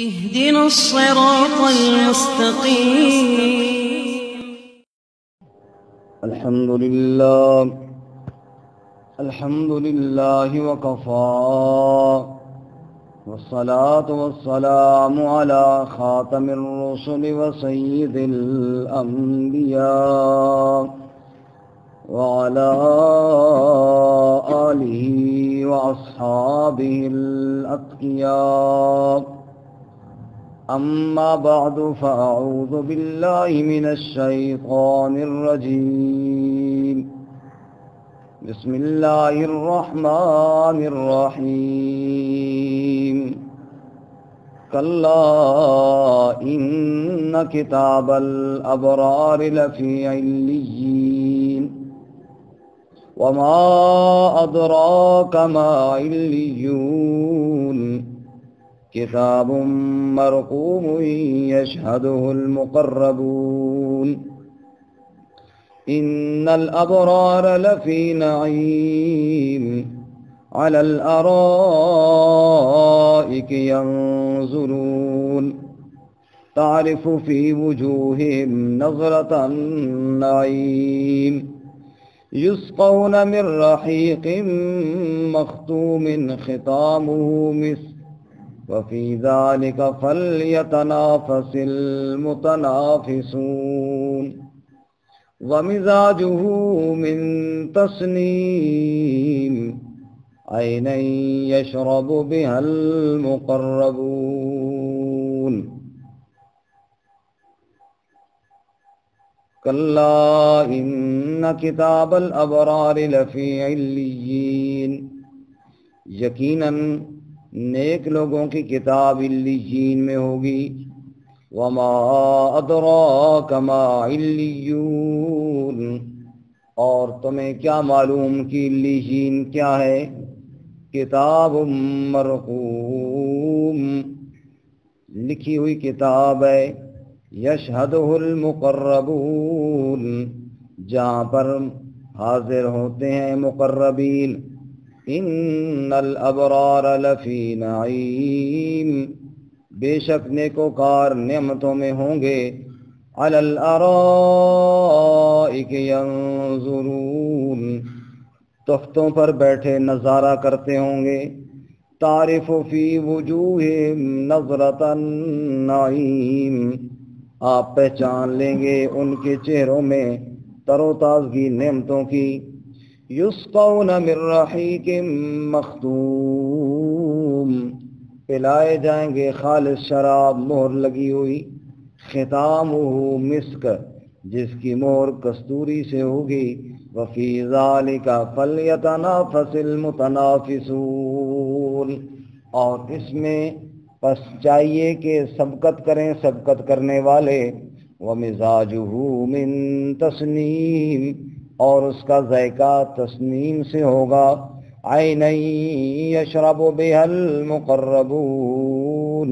اهدنا الصراط المستقيم. الحمد لله وكفى والصلاة والسلام على خاتم الرسل وسيد الأنبياء وعلى آله وأصحابه الأتقياء. أما بعد فأعوذ بالله من الشيطان الرجيم. بسم الله الرحمن الرحيم. كلا إن كتاب الأبرار لفي عليين وما أدراك ما عليون كتاب مرقوم يشهده المقربون إن الأبرار لفي نعيم على الأرائك ينظرون تعرف في وجوههم نظرة النعيم يسقون من رحيق مختوم ختامه مسك وفي ذلك فليتنافس المتنافسون ومزاجه من تسنيم عينا يشرب بها المقربون كلا إن كتاب الأبرار لفي عليين. یقیناً نیک لوگوں کی کتاب علیین میں ہوگی. وما ادراک ما علیون، اور تمہیں کیا معلوم کہ علیین کیا ہے؟ کتاب مرقوم، لکھی ہوئی کتاب ہے. یشہدہ المقربون، جہاں پر حاضر ہوتے ہیں مقربین. ان الابرار لفی نعیم، بے شک نیکوکار نعمتوں میں ہوں گے. علی الارائک ینظرون، تختوں پر بیٹھے نظارہ کرتے ہوں گے. تعرف فی وجوہہم نظرۃ النعیم، آپ پہچان لیں گے ان کے چہروں میں تر و تازگی نعمتوں کی. یسقون من رحیق مختوم، پلائے جائیں گے خالص شراب مہر لگی ہوئی. ختامہ مسک، جس کی مہر کستوری سے ہوگی. وفی ذالک فلیتنافس المتنافسون، اور اس میں پس چاہیے کہ سبقت کریں سبقت کرنے والے. ومزاجہ من تسنیم، اور اس کا ذائقہ تسنیم سے ہوگا. عین یشرب بها المقربون،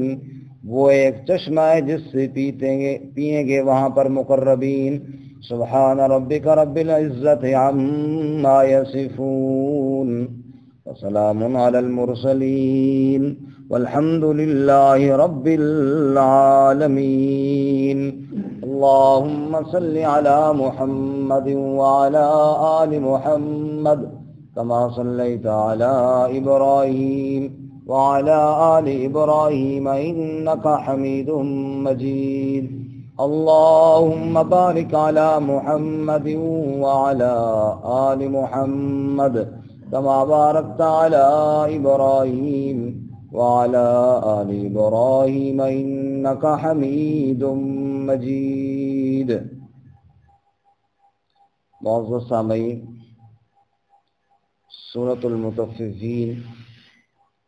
وہ ایک چشمہ ہے جس سے پئیں گے وہاں پر مقربین. سبحان ربک رب العزت عما یصفون وسلام علی المرسلین والحمد للہ رب العالمین. اللهم صل على محمد وعلى آل محمد كما صليت على إبراهيم وعلى آل إبراهيم إنك حميد مجيد. اللهم بارك على محمد وعلى آل محمد كما باركت على إبراهيم وعلى آل إبراهيم إنك حميد مجید. معزز سامعین، سورۃ المطففین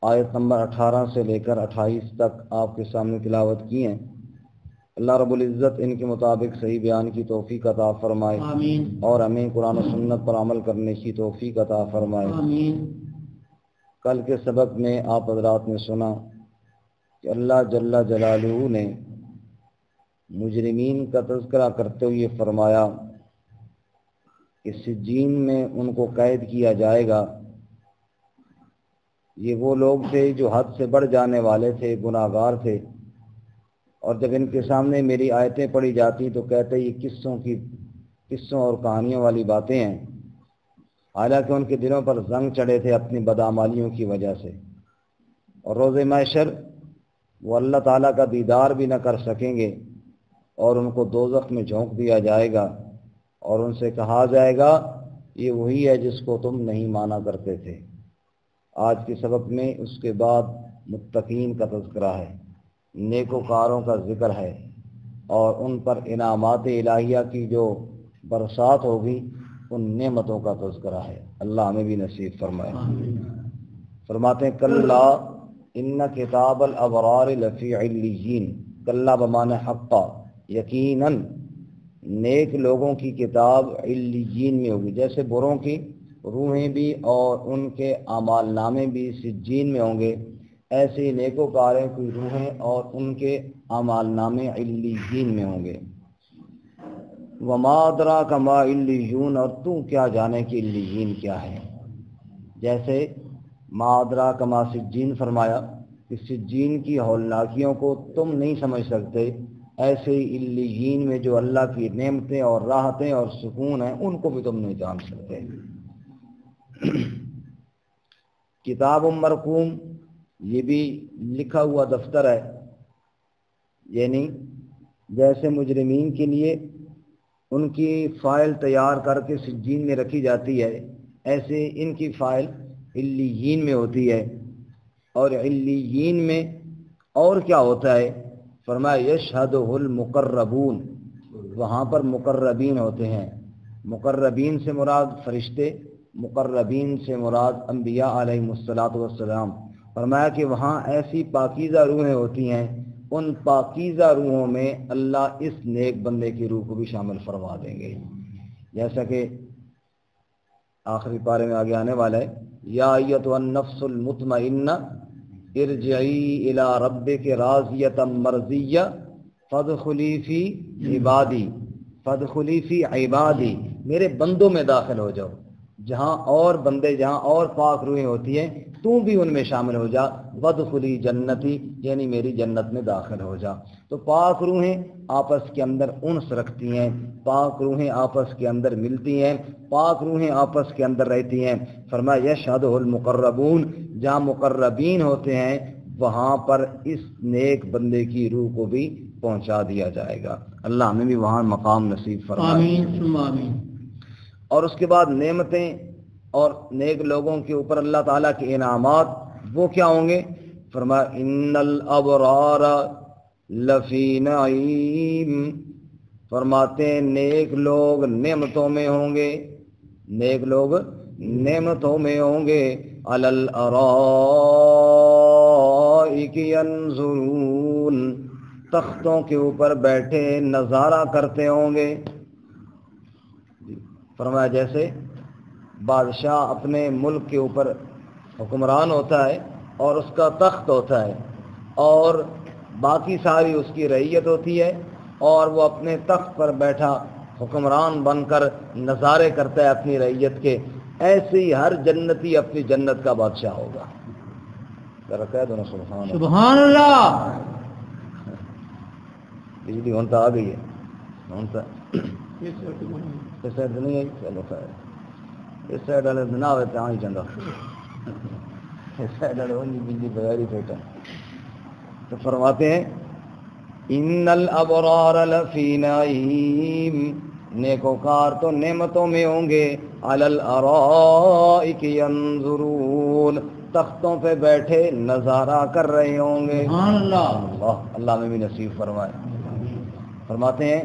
آیت نمبر 18 سے لے کر 28 تک آپ کے سامنے تلاوت کی ہیں. اللہ رب العزت ان کے مطابق صحیح بیان کی توفیق عطا فرمائے. آمین. اور ہمیں قرآن و سنت پر عمل کرنے کی توفیق عطا فرمائے. آمین. کل کے سبق میں آپ حضرات نے سنا کہ اللہ جل جلالہ نے مجرمین کا تذکرہ کرتے ہوئے فرمایا کہ سجین میں ان کو قید کیا جائے گا. یہ وہ لوگ تھے جو حد سے بڑھ جانے والے تھے، گناہگار تھے. اور جب ان کے سامنے میری آیتیں پڑھی جاتی تو کہتے یہ قصوں اور کہانیوں والی باتیں ہیں، حالانکہ ان کے دلوں پر زنگ چڑھے تھے اپنی بدعمالیوں کی وجہ سے، اور روز محشر وہ اللہ تعالیٰ کا دیدار بھی نہ کر سکیں گے، اور ان کو دوزخ میں جھونک دیا جائے گا اور ان سے کہا جائے گا یہ وہی ہے جس کو تم نہیں مانا کرتے تھے۔ آج کے سبق میں اس کے بعد متقین کا تذکرہ ہے، نیکوکاروں کا ذکر ہے، اور ان پر انعامات الہیہ کی جو برسات ہوگی ان نعمتوں کا تذکرہ ہے۔ اللہ ہمیں بھی نصیب فرمائے۔ فرماتے ہیں کلا ان کتاب الابرار لفی علیین، کلا بمعنی حقا، یقیناً نیک لوگوں کی کتاب علیین میں ہوگی، جیسے بروں کی روحیں بھی اور ان کے اعمال نامے بھی سجین میں ہوں گے، ایسے ہی نیکوکاروں کی روحیں اور ان کے اعمال نامے علیین میں ہوں گے۔ وما ادراک ما علیون، اور تو کیا جانے کہ علیین کیا ہے۔ جیسے ما ادراک ما سجین فرمایا کہ سجین کی ہولناکیوں کو تم نہیں سمجھ سکتے، ایسے ہی علیین میں جو اللہ کی نعمتیں اور راحتیں اور سکون ہیں ان کو بھی تم نہیں جان سکتے۔ کتاب مرقوم، یہ بھی لکھا ہوا دفتر ہے، یعنی جیسے مجرمین کے لیے ان کی فائل تیار کر کے سجین میں رکھی جاتی ہے، ایسے ان کی فائل علیین میں ہوتی ہے۔ اور علیین میں اور کیا ہوتا ہے؟ فرمایا یشہدہ المقربون، وہاں پر مقربین ہوتے ہیں۔ مقربین سے مراد فرشتے، مقربین سے مراد انبیاء علیہ الصلوۃ والسلام۔ فرمایا کہ وہاں ایسی پاکیزہ روحیں ہوتی ہیں، ان پاکیزہ روحوں میں اللہ اس نیک بندے کی روح کو بھی شامل فرما دیں گے، جیسا کہ آخری پارے میں آگے آنے والا ہے، یا ایتھا النفس المطمئنہ ارجعی الی ربک راضیۃ مرضیہ فادخلی فی عبادی، فادخلی فی عبادی، میرے بندوں میں داخل ہو جاؤ۔ جہاں اور بندے، جہاں اور پاک روحیں ہوتی ہیں تو بھی ان میں شامل ہو جا، وادخلی جنتی، یعنی میری جنت میں داخل ہو جا۔ تو پاک روحیں آپس کے اندر انس رکھتی ہیں، پاک روحیں آپس کے اندر ملتی ہیں، پاک روحیں آپس کے اندر رہتی ہیں۔ فرمایا یشہدہ المقربون، جہاں مقربین ہوتے ہیں وہاں پر اس نیک بندے کی روح کو بھی پہنچا دیا جائے گا۔ اللہ ہمیں بھی وہاں مقام نصیب فرمائے، آمین ثم آمین۔ اور اس کے بعد نعمتیں اور نیک لوگوں کے اوپر اللہ تعالیٰ کے انعامات وہ کیا ہوں گے؟ فرمایا ان الابرار لفی نعیم، فرماتے ہیں نیک لوگ نعمتوں میں ہوں گے، نیک لوگ نعمتوں میں ہوں گے، علی الارائک ینظرون، تختوں کے اوپر بیٹھے نظارہ کرتے ہوں گے۔ فرمایا جیسے بادشاہ اپنے ملک کے اوپر حکمران ہوتا ہے اور اس کا تخت ہوتا ہے اور باقی ساری اس کی رعیت ہوتی ہے، اور وہ اپنے تخت پر بیٹھا حکمران بن کر نظارے کرتا ہے اپنی رعیت کے، ایسے ہی ہر جنتی اپنی جنت کا بادشاہ ہوگا۔ ذرا کہہ دو نا سبحان اللہ۔ سبحان اللہ۔ بجلی ہونتا آ گئی ہے، ہونتا اس سائڈ نہیں آئی، چلو خیر، اس سائڈ والے نہ ہوئے تو ہی چنگا، اس سائڈ والے وہی بجلی بغیر ہی بیٹھا۔ تو فرماتے ہیں ان الابرار لفی نعیم، نیکوکار تو نعمتوں میں ہوں گے، علی الارائک ینظرون، تختوں پہ بیٹھے نظارہ کر رہے ہوں گے۔ سبحان اللہ۔ اللہ اللہ میں بھی نصیب فرمائے۔ فرماتے ہیں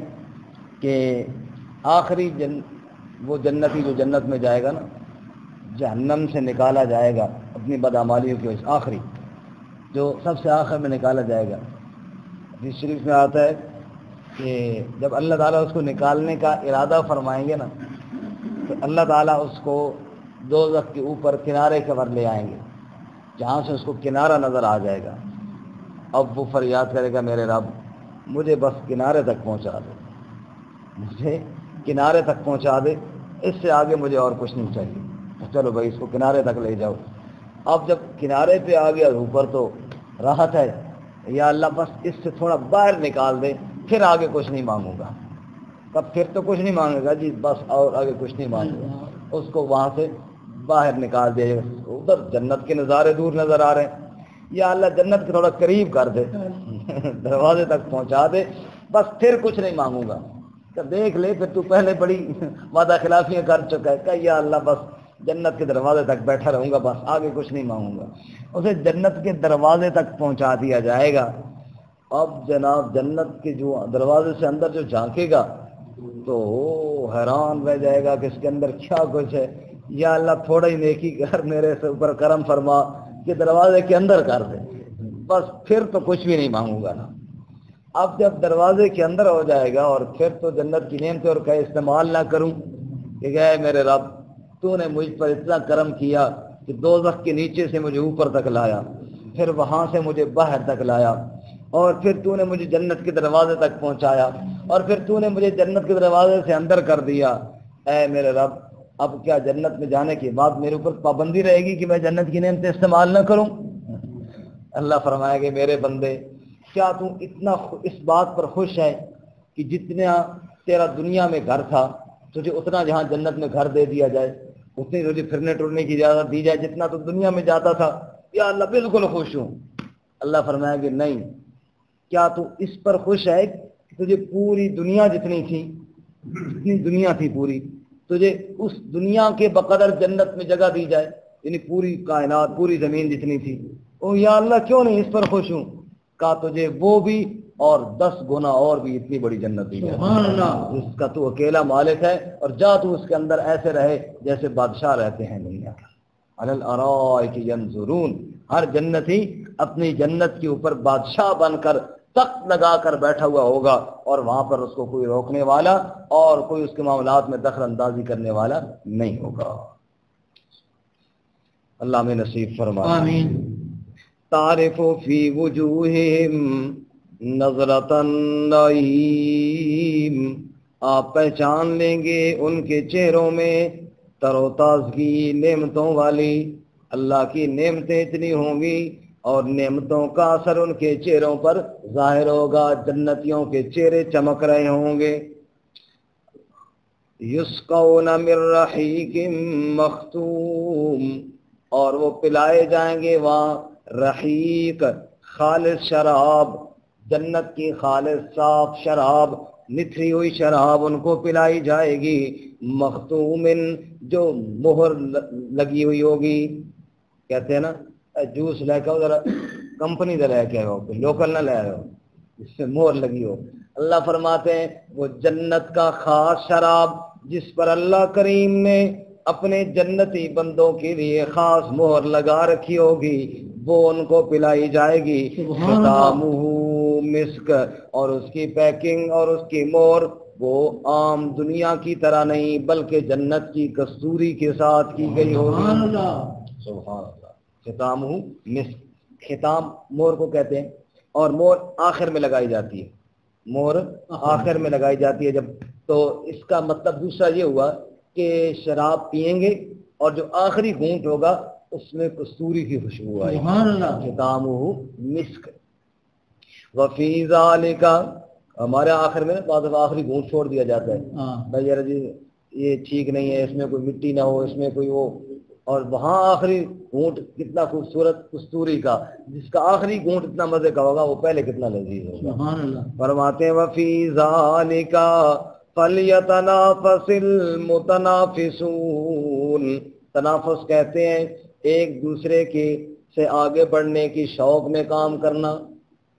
کہ آخری وہ جنتی جو جنت میں جائے گا نا، جہنم سے نکالا جائے گا اپنی بدعمالیوں کی وجہ سے، آخری جو سب سے آخر میں نکالا جائے گا۔ حدیث شریف میں آتا ہے کہ جب اللہ تعالیٰ اس کو نکالنے کا ارادہ فرمائیں گے نا تو اللہ تعالیٰ اس کو دوزخ کے اوپر کنارے پر لے آئیں گے، جہاں سے اس کو کنارہ نظر آ جائے گا۔ اب وہ فریاد کرے گا میرے رب مجھے بس کنارے تک پہنچا دے، مجھے کنارے تک پہنچا دے، اس سے آگے مجھے اور کچھ نہیں چاہیے، چلو بھائی اس کو کنارے تک لے جاؤ۔ اب جب کنارے پہ آ گیا اوپر تو راحت ہے، یا اللہ بس اس سے تھوڑا باہر نکال دے، پھر آگے کچھ نہیں مانگوں گا. تب پھر تو کچھ نہیں مانگے گا جی، بس اور آگے کچھ نہیں مانگے گا. اس کو وہاں سے باہر نکال دیا جائے. ادھر جنت کے نظارے دور نظر آ رہے ہیں، یا اللہ جنت کے تھوڑا قریب کر دے، دروازے تک پہنچا دے، بس پھر کچھ نہیں مانگوں گا. کہ دیکھ لے پھر تو پہلے بڑی وعدہ خلافیاں کر چکا ہے. کہ یا اللہ بس جنت کے دروازے تک بیٹھا رہوں گا، بس آگے کچھ نہیں مانگوں گا. اسے جنت کے دروازے تک پہنچا دیا جائے گا. اب جناب جنت کے جو دروازے سے اندر جو جھانکے گا تو حیران رہ جائے گا کہ اس کے اندر کیا کچھ ہے. یا اللہ تھوڑا ہی نیکی کر، میرے سے اوپر کرم فرما کہ دروازے کے اندر کر دے، بس پھر تو کچھ بھی نہیں مانگوں گا نا. اب جب دروازے کے اندر ہو جائے گا اور پھر تو جنت کی نعمتیں اور کہ استعمال نہ کروں کہ اے میرے رب تو نے مجھ پر اتنا کرم کیا کہ دوزخ کے نیچے سے مجھے اوپر تک لایا، پھر وہاں سے مجھے باہر تک لایا، اور پھر تو نے مجھے جنت کے دروازے تک پہنچایا، اور پھر تو نے مجھے جنت کے دروازے سے اندر کر دیا. اے میرے رب اب کیا جنت میں جانے کے بعد میرے اوپر پابندی رہے گی کہ میں جنت کی نعمتیں استعمال نہ کروں؟ اللہ فرمائے گے میرے بندے کیا تو اتنا اس بات پر خوش ہے کہ جتنا تیرا دنیا میں گھر تھا تجھے اتنا جہاں جنت میں گھر دے دیا جائے، اتنی تجھے پھرنے ٹرنے کی اجازت دی جائے جتنا تو دنیا میں جاتا تھا؟ یا اللہ بالکل خوش ہوں. اللہ فرمائے گے نہیں، کیا تو اس پر خوش ہے کہ تجھے پوری دنیا جتنی تھی، جتنی دنیا تھی پوری، تجھے اس دنیا کے بقدر جنت میں جگہ دی جائے، یعنی پوری کائنات پوری زمین جتنی تھی. او یا اللہ کیوں نہیں اس پر خوش ہوں؟ کہا تجھے وہ بھی اور 10 گنا اور بھی اتنی بڑی جنت دی جائے سبحان اللہ، جس کا تو اکیلا مالک ہے، اور جا تو اس کے اندر ایسے رہے جیسے بادشاہ رہتے ہیں دنیا کا. علی الارائک ینظرون، ہر جنتی اپنی جنت کے اوپر بادشاہ بن کر تخت لگا کر بیٹھا ہوا ہوگا، اور وہاں پر اس کو کوئی روکنے والا اور کوئی اس کے معاملات میں دخل اندازی کرنے والا نہیں ہوگا. اللہ میں نصیب فرمائے. آمین. تعرف فی وجوہہم نظرۃ النعیم، آپ پہچان لیں گے ان کے چہروں میں تر و تازگی نعمتوں والی. اللہ کی نعمتیں اتنی ہوں گی اور نعمتوں کا اثر ان کے چہروں پر ظاہر ہوگا. جنتیوں کے چہرے چمک رہے ہوں گے. یسقون من رحیق مختوم، اور وہ پلائے جائیں گے وہاں رحیق خالص شراب، جنت کی خالص صاف شراب، نتھری ہوئی شراب ان کو پلائی جائے گی. مختوم جو مہر لگی ہوئی ہوگی. کہتے ہیں نا جوس لے کے ذرا کمپنی سے لے کے آؤ، لوکل نہ لے آؤ، اس سے مہر لگی ہو. اللہ فرماتے ہیں وہ جنت کا خاص شراب جس پر اللہ کریم نے اپنے جنتی بندوں کے لیے خاص مہر لگا رکھی ہوگی، وہ ان کو پلائی جائے گی. ختامہ مسک، اور اس کی پیکنگ اور اس کی مہر وہ عام دنیا کی طرح نہیں بلکہ جنت کی کستوری کے ساتھ کی گئی ہوگی. سبحان اللہ. سبحان اللہ. ختامہ مسک، ختام مہر کو کہتے ہیں، اور مہر آخر میں لگائی جاتی ہے. مہر آخر میں لگائی جاتی ہے جب، تو اس کا مطلب دوسرا یہ ہوا کہ شراب پیئیں گے اور جو آخری گھونٹ ہوگا اس میں کستوری کی خوشبو آئے. سبحان اللہ. ختامہ مسک. وفی ذالک، ہمارے آخر میں بعض دفعہ آخری گھونٹ چھوڑ دیا جاتا ہے، ہاں. بھائی یار جی یہ ٹھیک نہیں ہے، اس میں کوئی مٹی نہ ہو، اس میں کوئی وہ، اور وہاں آخری گھونٹ کتنا خوبصورت کستوری کا، جس کا آخری گھونٹ اتنا مزے کا ہوگا وہ پہلے کتنا لذیذ ہوگا. سبحان اللہ. فرماتے ہیں وفی ذالک فلیتنافس المتنافسون، تنافس کہتے ہیں ایک دوسرے کے سے آگے بڑھنے کی شوق میں کام کرنا،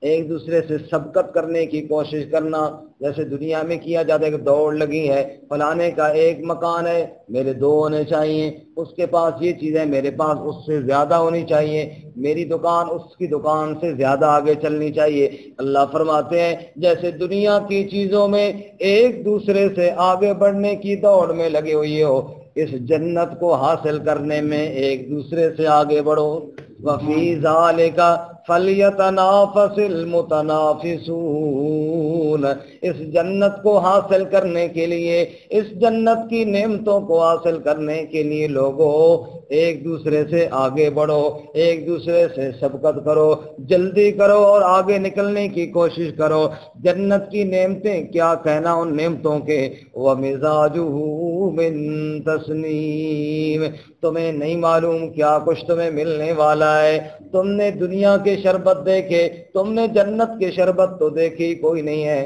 ایک دوسرے سے سبقت کرنے کی کوشش کرنا. جیسے دنیا میں کیا جاتا ہے کہ دوڑ لگی ہے، فلانے کا ایک مکان ہے میرے 2 ہونے چاہیے، اس کے پاس یہ چیز ہے میرے پاس اس سے زیادہ ہونی چاہیے، میری دکان اس کی دکان سے زیادہ آگے چلنی چاہیے. اللہ فرماتے ہیں جیسے دنیا کی چیزوں میں ایک دوسرے سے آگے بڑھنے کی دوڑ میں لگے ہوئے ہو، اس جنت کو حاصل کرنے میں ایک دوسرے سے آگے بڑھو. وفی ذالک فَلْيَتَنَافَسِ الْمُتَنَافِسُونَ، اس جنت کو حاصل کرنے کے لیے، اس جنت کی نعمتوں کو حاصل کرنے کے لیے لوگوں ایک دوسرے سے آگے بڑھو، ایک دوسرے سے سبقت کرو، جلدی کرو اور آگے نکلنے کی کوشش کرو۔ جنت کی نعمتیں، کیا کہنا ان نعمتوں کے، وَمِزَاجُهُ مِن تَسْنِيمٍ، تمہیں نہیں معلوم کیا کچھ تمہیں ملنے والا ہے۔ تم نے دنیا کے شربت دیکھے، تم نے جنت کے شربت تو دیکھی کوئی نہیں ہے۔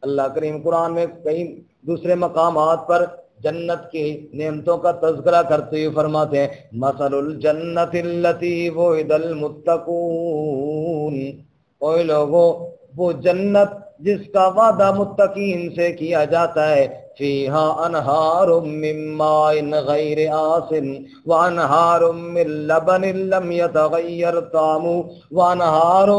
اللہ کریم قرآن میں کئی دوسرے مقامات پر جنت کی نعمتوں کا تذکرہ کرتے ہوئے فرماتے ہیں مثل الجنت التی وعد المتقون، اے لوگوں وہ جنت جس کا وعدہ متقین سے کیا جاتا ہے، فیہا انہار من ماء غیر آسن وانہار من لبن لم یتغیر طعمہ وانہار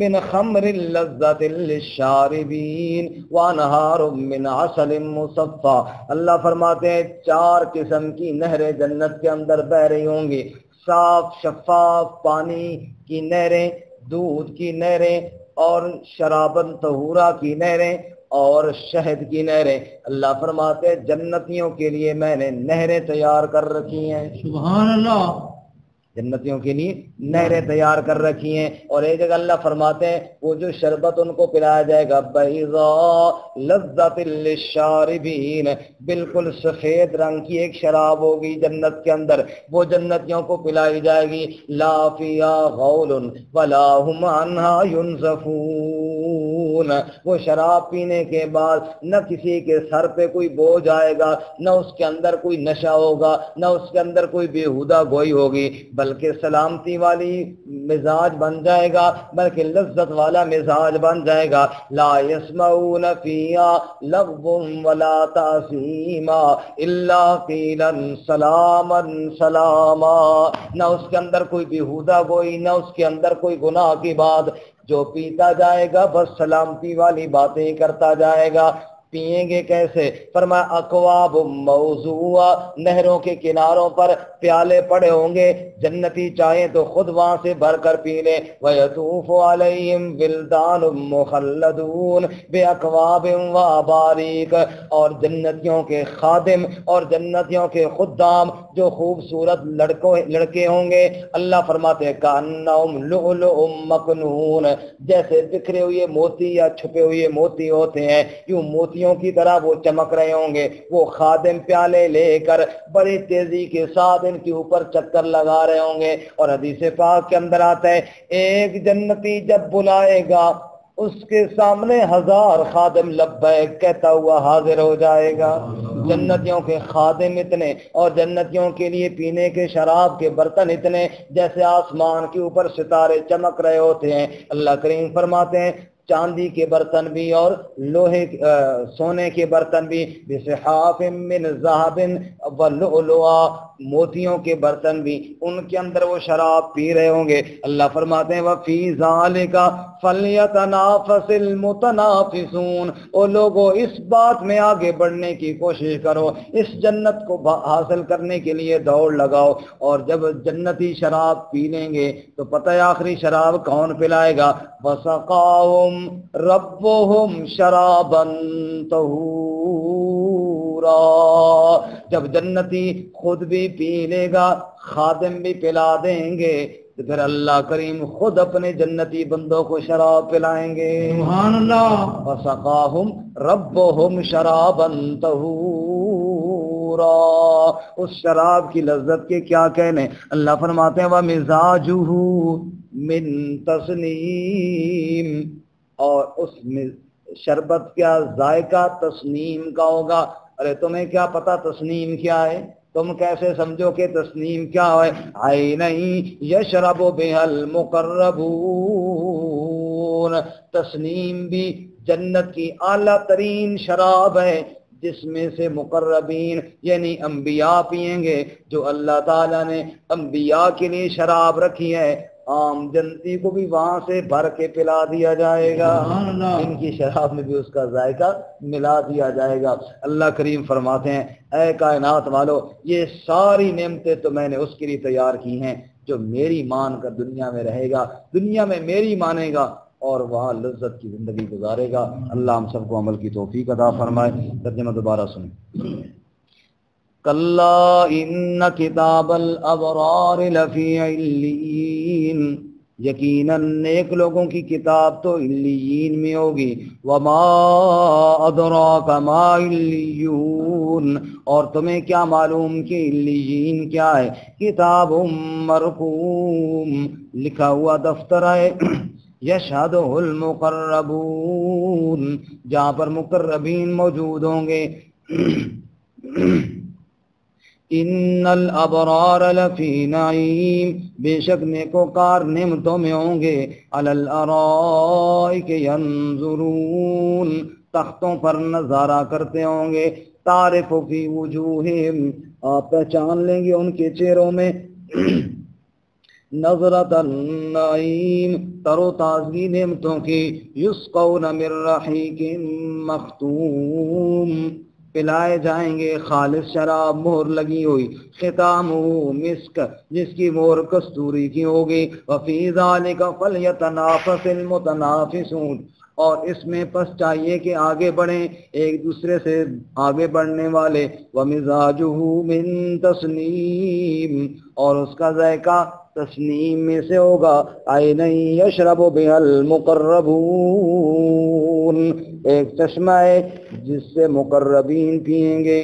من خمر لذۃ للشاربین وانہار من عسل مصفى۔ اللہ فرماتے ہیں 4 قسم کی نہریں جنت کے اندر بہ رہی ہوں گی، صاف شفاف پانی کی نہریں، دودھ کی نہریں، اور شرابن طہورا کی نہریں، اور شہد کی نہریں۔ اللہ فرماتے ہیں جنتیوں کے لیے میں نے نہریں تیار کر رکھی ہیں، سبحان اللہ، جنتیوں کے لیے نہریں تیار کر رکھی ہیں۔ اور ایک جگہ اللہ فرماتے ہیں وہ جو شربت ان کو پلایا جائے گا، بیضاء لذۃ للشاربین، بالکل سفید رنگ کی ایک شراب ہوگی جنت کے اندر، وہ جنتیوں کو پلائی جائے گی، لا فیہا غول ولا ھم عنہا ینزفون، وہ شراب پینے کے بعد نہ کسی کے سر پہ کوئی بوجھ آئے گا، نہ اس کے اندر کوئی نشہ ہوگا، نہ اس کے اندر کوئی بیہودہ گوئی ہوگی، بلکہ سلامتی والی مزاج بن جائے گا، بلکہ لذت والا مزاج بن جائے گا۔ لا يسمعون فيها لغوا ولا تأثیما الا قیلا سلاما سلاما، نہ اس کے اندر کوئی بیہودہ گوئی، نہ اس کے اندر کوئی گناہ کی بات، جو پیتا جائے گا بس سلامتی والی باتیں کرتا جائے گا۔ پئیں گے کیسے؟ فرمایا اکواب موضوعہ، نہروں کے کناروں پر پیالے پڑے ہوں گے، جنتی چاہیں تو خود وہاں سے بھر کر پی لیں۔ وَيَطُوفُ عَلَيْهِمْ وِلْدَانٌ مُخَلَّدُونَ بِأَكْوَابٍ وَأَبَارِيقَ، اور جنتیوں کے خادم اور جنتیوں کے خدام جو خوبصورت لڑکے ہوں گے، اللہ فرماتے ہیں کَأَنَّهُمْ لُؤْلُؤٌ مَّكْنُونٌ، جیسے بکھرے ہوئے موتی یا چھپے ہوئے موتی ہوتے ہیں، یوں موتیوں کی طرح وہ چمک رہے ہوں گے۔ وہ خادم پیالے لے کر بڑی تیزی کے ساتھ ان کے اوپر چکر لگا رہے ہوں گے۔ اور حدیث پاک کے اندر آتا ہے ایک جنتی جب بلائے گا اس کے سامنے 1000 خادم لبیک کہتا ہوا حاضر ہو جائے گا۔ جنتیوں کے خادم اتنے، اور جنتیوں کے لیے پینے کے شراب کے برتن اتنے جیسے آسمان کے اوپر ستارے چمک رہے ہوتے ہیں۔ اللہ کریم فرماتے ہیں چاندی کے برتن بھی اور سونے کے برتن بھی، بصحاف من ذهب ولؤلؤا، موتیوں کے برتن بھی، ان کے اندر وہ شراب پی رہے ہوں گے۔ اللہ فرماتے ہیں وفی ذالک فلیتنافس المتنافسون، او لوگوں اس بات میں آگے بڑھنے کی کوشش کرو، اس جنت کو حاصل کرنے کے لیے دوڑ لگاؤ۔ اور جب جنتی شراب پی لیں گے تو پتہ ہے آخری شراب کون پلائے گا؟ وسقاهم ربهم شرابا طہورا، جب جنتی خود بھی پی لے گا، خادم بھی پلا دیں گے، تو پھر اللہ کریم خود اپنے جنتی بندوں کو شراب پلائیں گے۔ سبحان اللہ، وسقاهم ربهم شرابا طہورا، اس شراب کی لذت کے کیا کہنے۔ اللہ فرماتے ہیں وَمِزَاجُهُ مِن تَسْنِيمٍ، اور اس شربت کا ذائقہ تسنیم کا ہوگا۔ ارے تمہیں کیا پتا تسنیم کیا ہے؟ تم کیسے سمجھو کہ تسنیم کیا ہے؟ عَيْنًا يَشْرَبُ بِهَا الْمُقَرَّبُونَ، تسنیم بھی جنت کی اعلیٰ ترین شراب ہے جس میں سے مقربین یعنی انبیاء پئیں گے، جو اللہ تعالیٰ نے انبیاء کے لیے شراب رکھی ہے، عام جنتی کو بھی وہاں سے بھر کے پلا دیا جائے گا، ان کی شراب میں بھی اس کا ذائقہ ملا دیا جائے گا۔ اللہ کریم فرماتے ہیں اے کائنات والو، یہ ساری نعمتیں تو میں نے اس کے لیے تیار کی ہیں جو میری مان کر دنیا میں رہے گا، دنیا میں میری مانے گا اور وہاں لذت کی زندگی گزارے گا۔ اللہ ہم سب کو عمل کی توفیق عطا فرمائے۔ ترجمہ دوبارہ سنیں۔ کلا ان کتاب الابرار لفی علیین، یقیناً نیک لوگوں کی کتاب تو علیین میں ہوگی۔ وما ادراک ما علیون، اور تمہیں کیا معلوم کہ علیین کیا ہے؟ کتاب مرقوم، لکھا ہوا دفتر ہے، یشہدہ المقربون، جہاں پر مقربین موجود ہوں گے۔ ان الابرار لفی نعیم، بے شک نیکوکار نعمتوں میں ہوں گے۔ علی الارائک ینظرون، تختوں پر نظارہ کرتے ہوں گے۔ تعرف فی وجوہہم، آپ پہچان لیں گے ان کے چہروں میں۔ نظرۃ النعیم، تر و تازگی نعمتوں کی۔ یسقون من رحیق مختوم، پلائے جائیں گے خالص شراب مہر لگی ہوئی۔ ختامہ مسک، جس کی مہر کستوری کی ہوگی۔ وفی ذلک فلیتنافس المتنافسون، اور اس میں پس چاہیے کہ آگے بڑھیں ایک دوسرے سے آگے بڑھنے والے۔ ومزاجہ من تسنیم، اور اس کا ذائقہ تسنیم میں سے ہوگا۔ عین یشرب بها المقربون، ایک چشمہ ہے جس سے مقربین پئیں گے۔